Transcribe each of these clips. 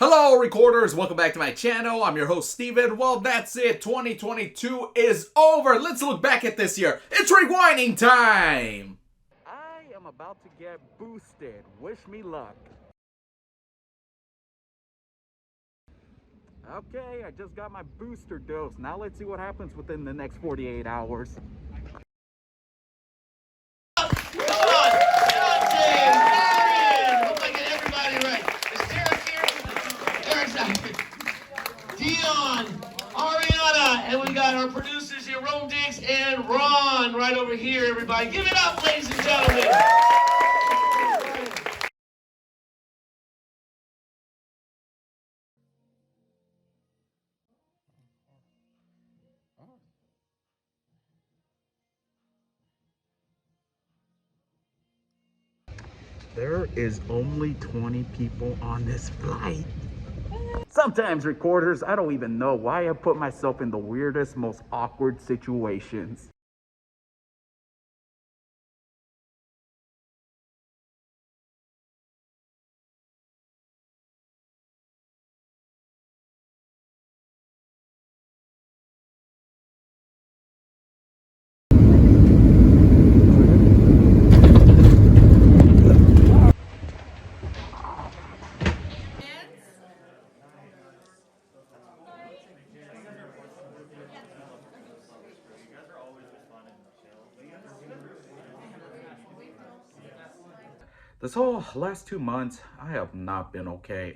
Hello recorders, welcome back to my channel. I'm your host Steven. Well, that's it. 2022 is over. Let's look back at this year. It's rewinding time. I am about to get boosted. Wish me luck. Okay, I just got my booster dose. Now let's see what happens within the next 48 hours. And we got our producers here, Rome Diggs and Ron, right over here, everybody. Give it up, ladies and gentlemen. There is only 20 people on this flight. Sometimes, recorders, I don't even know why I put myself in the weirdest, most awkward situations. This whole last 2 months, I have not been okay.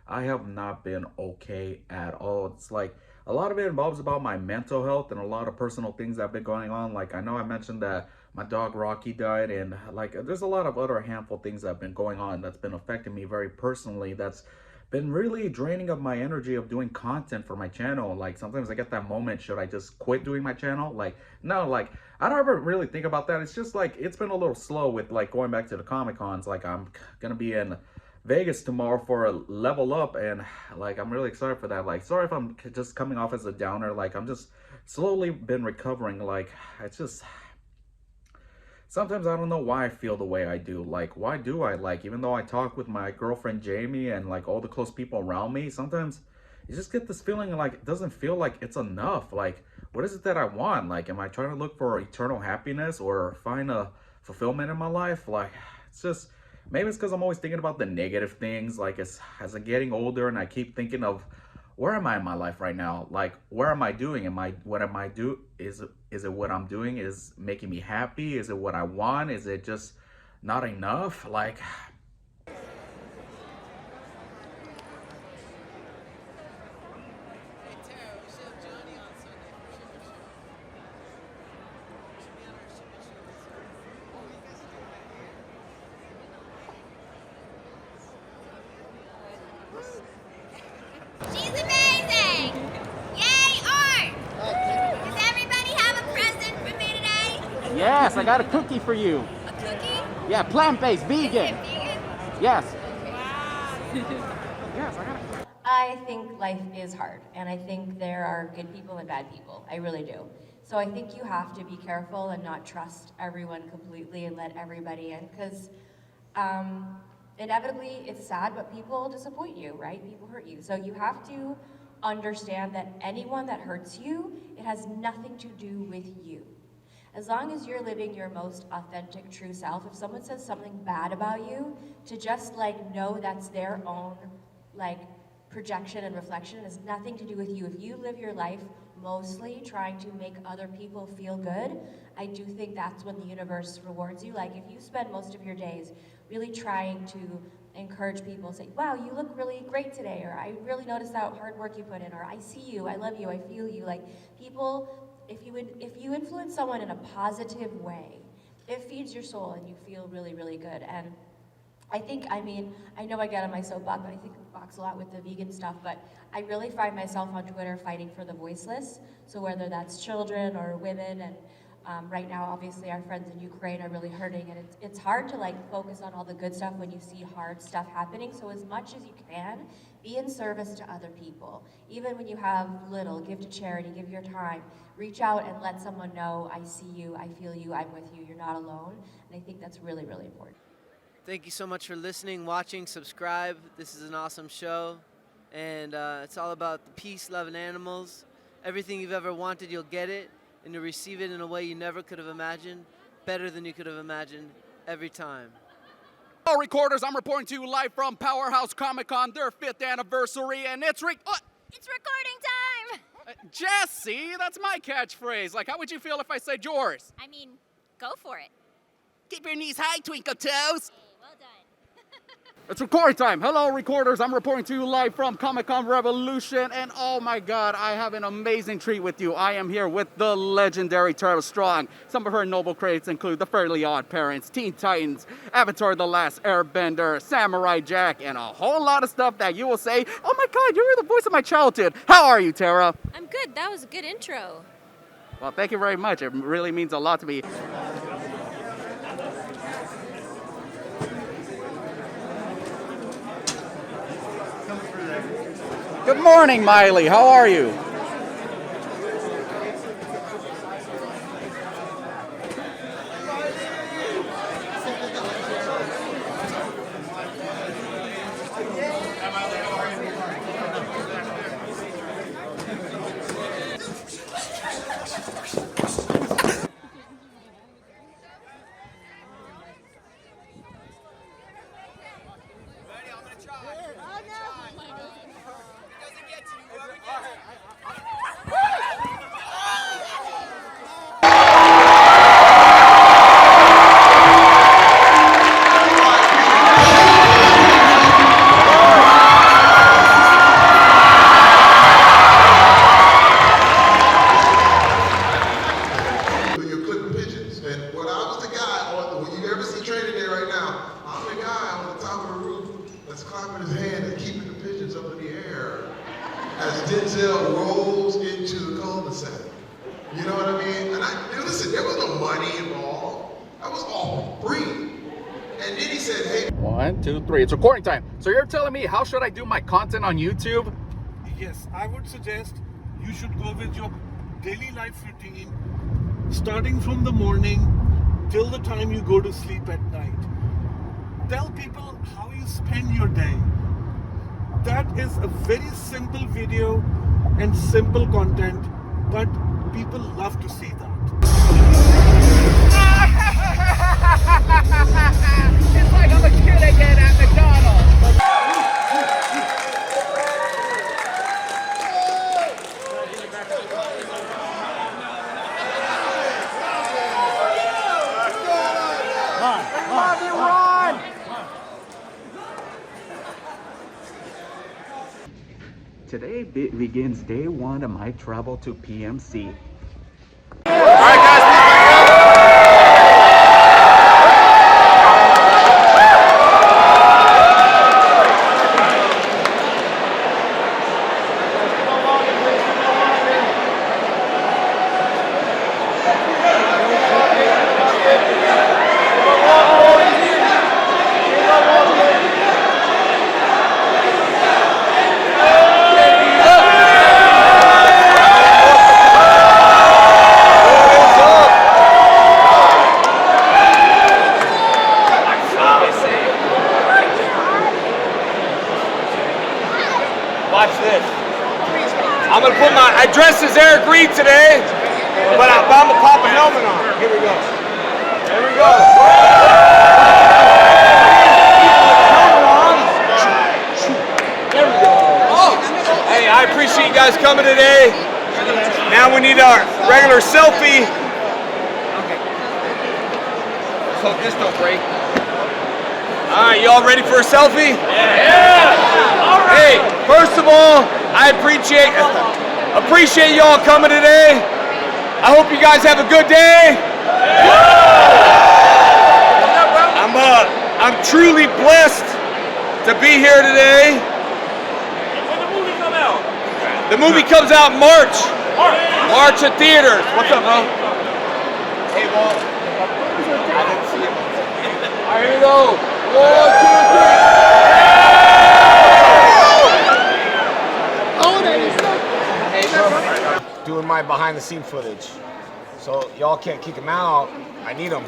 I have not been okay at all. It's like a lot of it involves about my mental health and a lot of personal things that have been going on. Like, I know I mentioned that my dog Rocky died, and there's a lot of other handful things that have been going on that's been affecting me very personally. That's been really draining of my energy of doing content for my channel. Like, sometimes I get that moment, should I just quit doing my channel? No, I don't ever really think about that. It's just it's been a little slow with going back to the Comic Cons. I'm gonna be in Vegas tomorrow for a level up, and I'm really excited for that. Sorry if I'm just coming off as a downer. I'm just slowly been recovering. It's just sometimes I don't know why I feel the way I do. Why do I even though I talk with my girlfriend Jamie and all the close people around me, sometimes you just get this feeling it doesn't feel like it's enough. What is it that I want? Am I trying to look for eternal happiness or find a fulfillment in my life? It's just, maybe it's because I'm always thinking about the negative things. As I'm getting older and I keep thinking of, where am I in my life right now? Where am I doing? What am I do? Is it what I'm doing is making me happy? Is it what I want? Is it just not enough? She's amazing! Yay, art! Does everybody have a present for me today? Yes, I got a cookie for you. A cookie? Yeah, plant-based, vegan. Vegan? Yes. Wow. Yes, I got a cookie. I think life is hard, and I think there are good people and bad people. I really do. So I think you have to be careful and not trust everyone completely and let everybody in, because inevitably it's sad, but people disappoint you, right? People hurt you. So you have to understand that anyone that hurts you, it has nothing to do with you. As long as you're living your most authentic, true self, if someone says something bad about you, to just know that's their own projection and reflection. It has nothing to do with you. If you live your life mostly trying to make other people feel good, I do think that's when the universe rewards you. If you spend most of your days really trying to encourage people, say, wow, you look really great today, or I really noticed that hard work you put in, or I see you, I love you, I feel you. People, if you influence someone in a positive way, it feeds your soul and you feel really, really good. And I know I get on my soapbox, but I think I box a lot with the vegan stuff, but I really find myself on Twitter fighting for the voiceless. So whether that's children or women, and right now, obviously, our friends in Ukraine are really hurting, and it's hard to focus on all the good stuff when you see hard stuff happening. So as much as you can, be in service to other people. Even when you have little, give to charity, give your time, reach out and let someone know, I see you, I feel you, I'm with you, you're not alone. And I think that's really, really important. Thank you so much for listening, watching, subscribe. This is an awesome show. and it's all about the peace, love, and animals. Everything you've ever wanted, you'll get it, and you'll receive it in a way you never could have imagined, better than you could have imagined every time. Hello, recorders. I'm reporting to you live from Powerhouse Comic Con, their 5th anniversary, and it's It's recording time! Jesse, that's my catchphrase. Like, how would you feel if I said yours? I mean, go for it. Keep your knees high, Twinkle Toes. Hey, well done. It's recording time. Hello, recorders. I'm reporting to you live from Comic-Con Revolution, and oh my God, I have an amazing treat with you. I am here with the legendary Tara Strong. Some of her noble credits include The Fairly Odd Parents, Teen Titans, Avatar: The Last Airbender, Samurai Jack, and a whole lot of stuff that you will say, oh my God, you were the voice of my childhood. How are you, Tara? I'm good. That was a good intro. Well, thank you very much. It really means a lot to me. Good morning, Miley. How are you? You're clipping pigeons, and when I was the guy when you ever see training there right now, I'm the guy on the top of the roof that's clapping his hand and keeping the pigeons up in the air as Denzel rolls into the cul-de-sac. You know what I mean? And listen, there was no money involved. That was all free. And then he said, hey. 1, 2, 3. It's recording time. So you're telling me how should I do my content on YouTube? Yes, I would suggest you should go with your daily life routine, starting from the morning till the time you go to sleep at night. Tell people how you spend your day. That is a very simple video and simple content, but people love to see that. It's like I'm a kid again at McDonald's. Today begins day 1 of my travel to PMC. Watch this. I'm gonna put I dressed as Eric Reed today, but I'm gonna pop a helmet on. Here we go. There we go. There we go. Hey, I appreciate you guys coming today. Now we need our regular selfie. Let's hope this don't break. All right, y'all ready for a selfie? Yeah! Hey, first of all, I appreciate y'all coming today. I hope you guys have a good day. I'm truly blessed to be here today. When the movie come out? The movie comes out in March. March at theaters. What's up, bro? Hey, Walt. I didn't see him. All right, here we go. 1, 2, 3. Hey, bro. Doing my behind the scene footage. So y'all can't kick him out. I need him.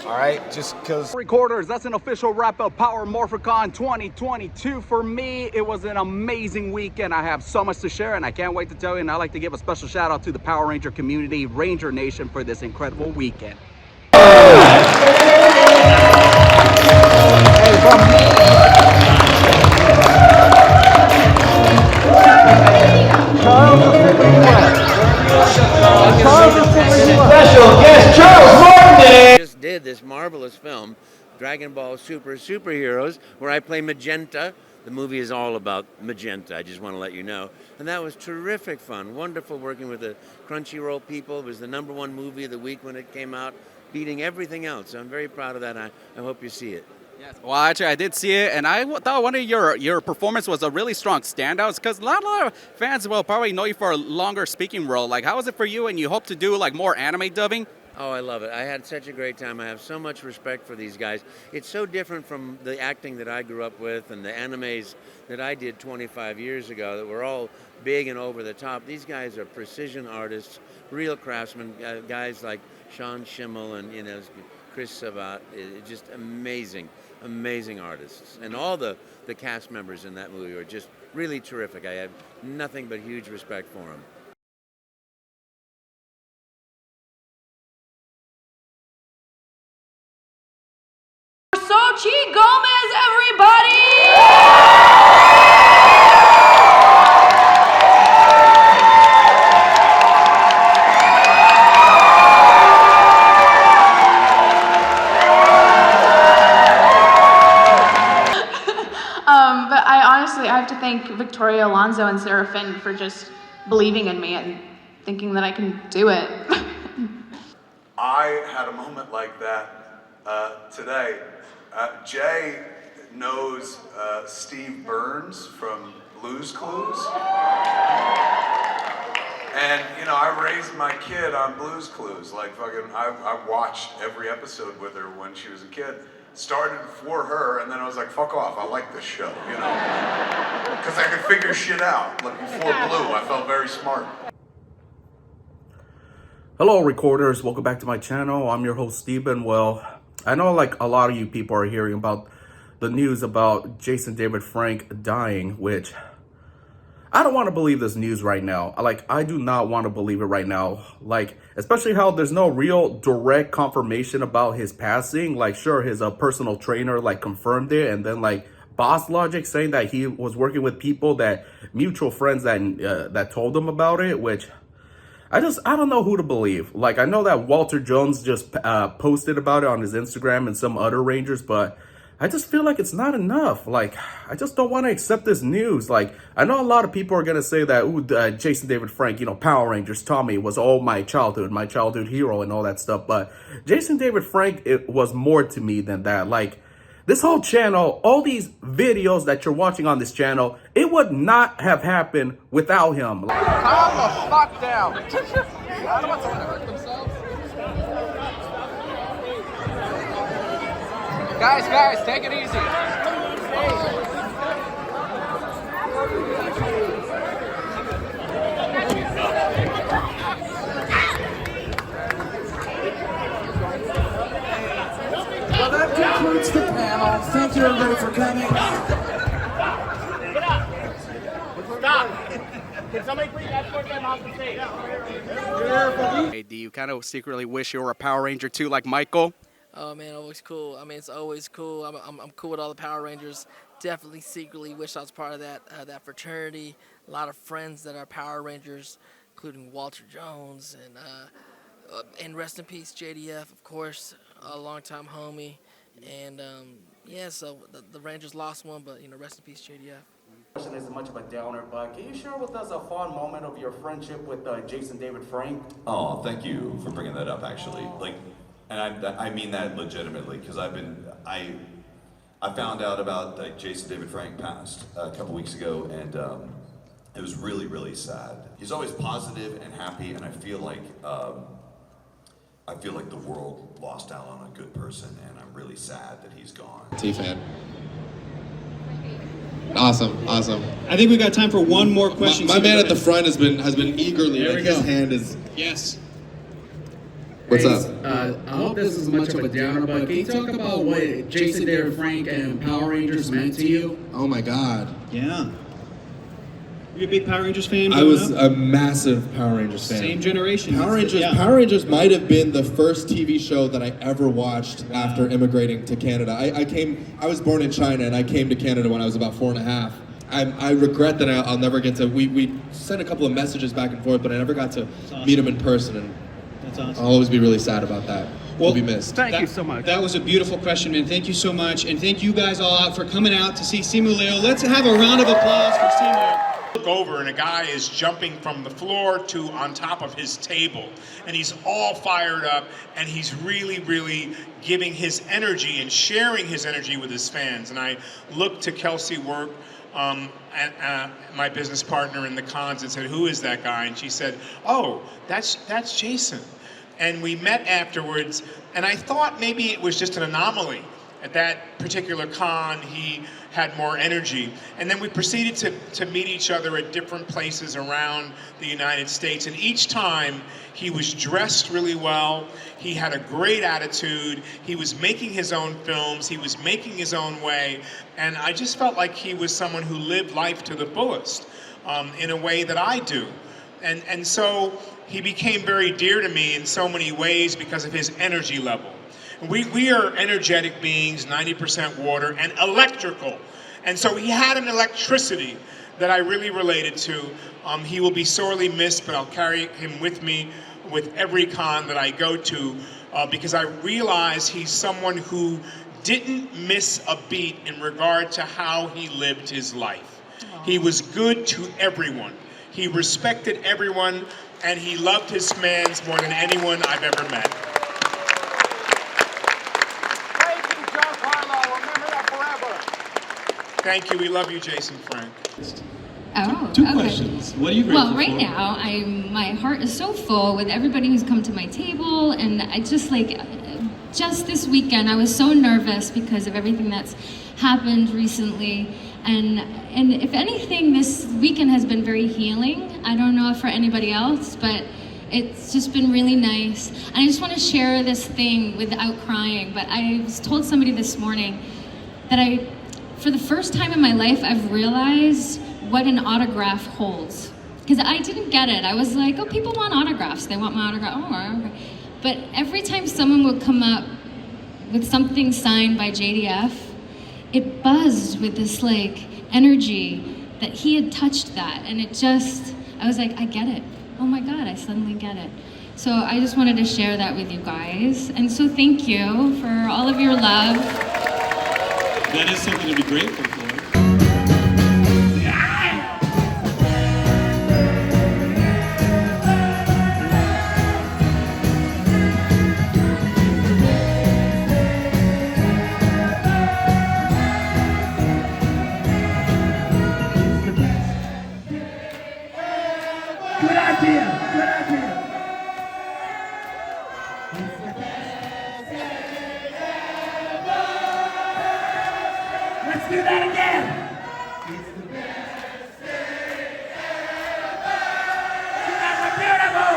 All right, just because. Recorders, that's an official wrap up Power Morphicon 2022 for me. It was an amazing weekend. I have so much to share and I can't wait to tell you, and I'd like to give a special shout out to the Power Ranger community, Ranger Nation, for this incredible weekend. Special guest Charles Martin. Just did this marvelous film, Dragon Ball Super Superheroes, where I play Magenta. The movie is all about Magenta, I just want to let you know. And that was terrific fun, wonderful working with the Crunchyroll people. It was the #1 movie of the week when it came out, beating everything else. So I'm very proud of that. I hope you see it. Yes. Well, actually, I did see it, and I thought one of your performance was a really strong standout. Because a lot of fans will probably know you for a longer speaking role. Like, how was it for you? And you hope to do like more anime dubbing? Oh, I love it. I had such a great time. I have so much respect for these guys. It's so different from the acting that I grew up with and the animes that I did 25 years ago that were all big and over the top. These guys are precision artists, real craftsmen, guys like Sean Schimmel and Chris Sabat. Just amazing artists. And all the cast members in that movie were just really terrific. I have nothing but huge respect for them. Sochi Gomez, everybody! But I have to thank Victoria Alonso and Sarah Finn for just believing in me and thinking that I can do it. I had a moment like that today. Jay knows Steve Burns from Blue's Clues. And, I raised my kid on Blue's Clues. Like, I watched every episode with her when she was a kid. Started for her, and then I was like, fuck off, I like this show, Because I could figure shit out. Like, before Blue, I felt very smart. Hello, recorders. Welcome back to my channel. I'm your host, Steven. Well, I know like a lot of you people are hearing about the news about Jason David Frank dying, which I don't want to believe this news right now. I do not want to believe it right now. Especially how there's no real direct confirmation about his passing. Sure, his personal trainer confirmed it, and then Boss Logic saying that he was working with people mutual friends that told him about it, which I don't know who to believe. I know that Walter Jones just posted about it on his Instagram and some other Rangers, but I just feel like it's not enough. I just don't want to accept this news. I know a lot of people are going to say that, ooh, Jason David Frank, Power Rangers, Tommy was all my childhood hero and all that stuff. But Jason David Frank, it was more to me than that. This whole channel, all these videos that you're watching on this channel, it would not have happened without him. Calm the fuck down. I don't want someone to hurt themselves. Guys, take it easy. Well, that concludes the panel. Thank you, everybody, for coming. Get up. Stop. Can somebody please escort them off the stage? Hey, do you kind of secretly wish you were a Power Ranger too, like Michael? Oh man, always cool. I mean, it's always cool. I'm cool with all the Power Rangers. Definitely secretly wish I was part of that fraternity. A lot of friends that are Power Rangers, including Walter Jones and rest in peace JDF, of course, a longtime homie. And yeah, so the Rangers lost one, but rest in peace JDF. Question isn't much of a downer, but can you share with us a fond moment of your friendship with Jason David Frank? Oh, thank you for bringing that up. Actually, and I mean that legitimately, because I found out about Jason David Frank passed a couple weeks ago, and it was really, really sad. He's always positive and happy, and I feel like the world lost out on a good person, and I'm really sad that he's gone. T-Fan. Awesome. I think we got time for one more question. My man at the front has been eagerly. There we go. His hand is. Yes. What's Hey, up? I hope this is much of a downer, but can you talk about what Jason David Frank and Power Rangers meant to you? Oh my God. Yeah. You a big Power Rangers fan? I was a massive Power Rangers fan. Same generation. Power Rangers. Yeah. Power Rangers might have been the first TV show that I ever watched after immigrating to Canada. I was born in China, and I came to Canada when I was about 4.5. I regret that I'll never get to. We sent a couple of messages back and forth, but I never got to meet him in person, and That's awesome. I'll always be really sad about that. We'll be missed. Thank you so much. That was a beautiful question, man. Thank you so much, and thank you guys all out for coming out to see Simu Leo. Let's have a round of applause for Simu. Look over and a guy is jumping from the floor to on top of his table, and he's all fired up, and he's really giving his energy and sharing his energy with his fans. And I looked to Kelsey Work, my business partner in the cons, and said, "Who is that guy?" And she said, "Oh, that's Jason." And we met afterwards, and I thought maybe it was just an anomaly. At that particular con, he had more energy. And then we proceeded to meet each other at different places around the United States. And each time, he was dressed really well. He had a great attitude. He was making his own films. He was making his own way. And I just felt like he was someone who lived life to the fullest in a way that I do. And so he became very dear to me in so many ways because of his energy level. We are energetic beings, 90% water, and electrical. And so he had an electricity that I really related to. He will be sorely missed, but I'll carry him with me with every con that I go to because I realize he's someone who didn't miss a beat in regard to how he lived his life. He was good to everyone. He respected everyone, and he loved his fans more than anyone I've ever met. Thank you. We love you, Jason Frank. Oh, Two okay. questions. What are you grateful Well, right for? now, my heart is so full with everybody who's come to my table, and I just just this weekend, I was so nervous because of everything that's happened recently, and if anything, this weekend has been very healing. I don't know if for anybody else, but it's just been really nice. And I just want to share this thing without crying, but I was told somebody this morning that for the first time in my life, I've realized what an autograph holds. Because I didn't get it. I was like, oh, people want autographs. They want my autograph. Oh, okay. But every time someone would come up with something signed by JDF, it buzzed with this energy that he had touched that. And I was like, I get it. Oh my God, I suddenly get it. So I just wanted to share that with you guys. And so thank you for all of your love. That is something to be grateful for. Good idea. Good idea. Let's do that again. You guys are beautiful.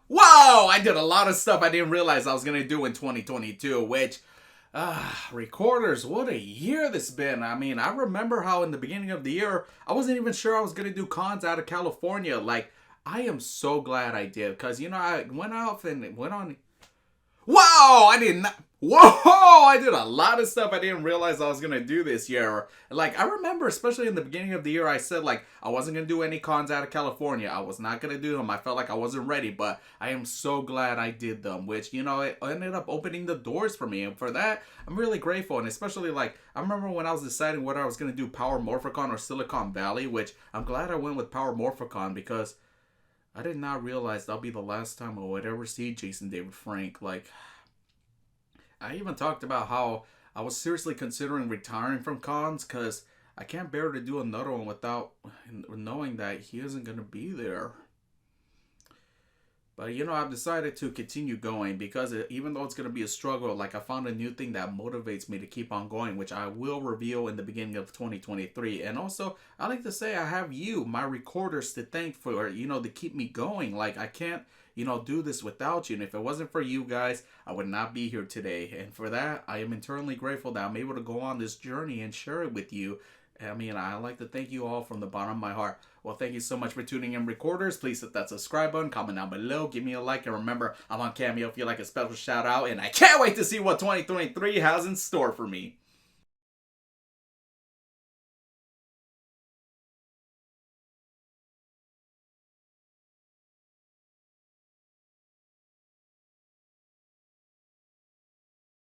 Wow, I did a lot of stuff I didn't realize I was going to do in 2022, which, recorders, what a year this has been. I mean, I remember how in the beginning of the year, I wasn't even sure I was going to do cons out of California. I am so glad I did, because, I went off and went on. Wow, I did not. Whoa, I did a lot of stuff I didn't realize I was going to do this year. I remember, especially in the beginning of the year, I said, I wasn't going to do any cons out of California. I was not going to do them. I felt like I wasn't ready, but I am so glad I did them, which, it ended up opening the doors for me. And for that, I'm really grateful. And especially, I remember when I was deciding whether I was going to do Power Morphicon or Silicon Valley, which I'm glad I went with Power Morphicon because I did not realize that'll be the last time I would ever see Jason David Frank. I even talked about how I was seriously considering retiring from cons because I can't bear to do another one without knowing that he isn't going to be there. But you know, I've decided to continue going because even though it's going to be a struggle, like I found a new thing that motivates me to keep on going, which I will reveal in the beginning of 2023. And also, I like to say I have you, my recorders, to thank for, you know, to keep me going. Like I can't, you know, do this without you. And if it wasn't for you guys, I would not be here today. And for that, I am eternally grateful that I'm able to go on this journey and share it with you. I mean, I like to thank you all from the bottom of my heart. Well, thank you so much for tuning in, recorders. Please hit that subscribe button, comment down below, give me a like, and remember, I'm on Cameo if you like a special shout out, and I can't wait to see what 2023 has in store for me.